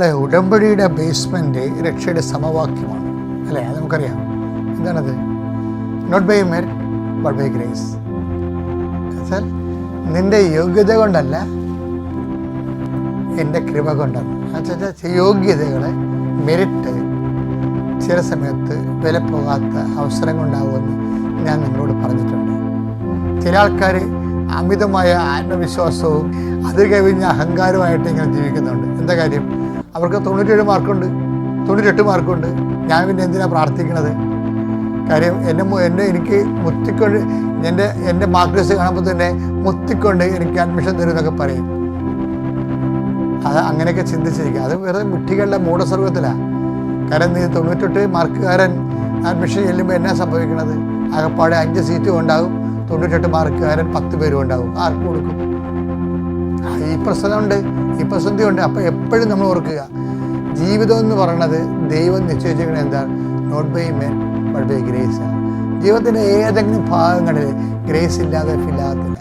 ഉടമ്പടിയുടെ ബേസ്മെന്റ് രക്ഷയുടെ സമവാക്യമാണ് അല്ലേ? അത് നമുക്കറിയാം. എന്താണത്? Not by merit but by grace. എന്നുവെച്ചാൽ നിന്റെ യോഗ്യത കൊണ്ടല്ല, എൻ്റെ കൃപ കൊണ്ടാണ്. എന്നുവെച്ചാൽ യോഗ്യതകളെ മെറിറ്റ് ചില സമയത്ത് വില പോകാത്ത അവസരങ്ങളുണ്ടാവുമെന്ന് ഞാൻ നിങ്ങളോട് പറഞ്ഞിട്ടുണ്ട്. ചില ആൾക്കാർ അമിതമായ ആത്മവിശ്വാസവും അത് കവിഞ്ഞ അഹങ്കാരമായിട്ട് ഇങ്ങനെ ജീവിക്കുന്നുണ്ട്. എന്താ കാര്യം? അവർക്ക് 97 മാർക്കുണ്ട്, 98 മാർക്കുണ്ട്. ഞാൻ പിന്നെ എന്തിനാണ് പ്രാർത്ഥിക്കണത്? കാര്യം എനിക്ക് മുത്തിക്കൊണ്ട് എൻ്റെ മാർക്ക് ലിസ്റ്റ് കാണുമ്പോൾ തന്നെ മുത്തിക്കൊണ്ട് എനിക്ക് അഡ്മിഷൻ തരും എന്നൊക്കെ പറയും. അത് അങ്ങനെയൊക്കെ ചിന്തിച്ചിരിക്കുക. അത് വെറുതെ മുട്ടികളുടെ മൂഢസ്വർഗത്തിലാണ്. കാരണം നീ 98 മാർക്കുകാരൻ അഡ്മിഷൻ ചെല്ലുമ്പോൾ എന്നാ സംഭവിക്കണത്? ആകപ്പാടെ 5 സീറ്റും ഉണ്ടാകും, 98 മാർക്കുകാരൻ 10 പേരും ഉണ്ടാകും. ആർക്ക് കൊടുക്കും? ഈ പ്രശ്നമുണ്ട്, ഈ പ്രതിസന്ധി ഉണ്ട്. അപ്പോൾ എപ്പോഴും നമ്മൾ ഓർക്കുക, ജീവിതം എന്ന് പറയുന്നത് ദൈവം നിശ്ചയിച്ചിരിക്കുന്നത് എന്താണ്? Not by men but by grace. ജീവിതത്തിൻ്റെ ഏതെങ്കിലും ഭാഗങ്ങളിൽ ഗ്രേസ് ഇല്ലാതെ ഫില്ലാകത്തില്ല.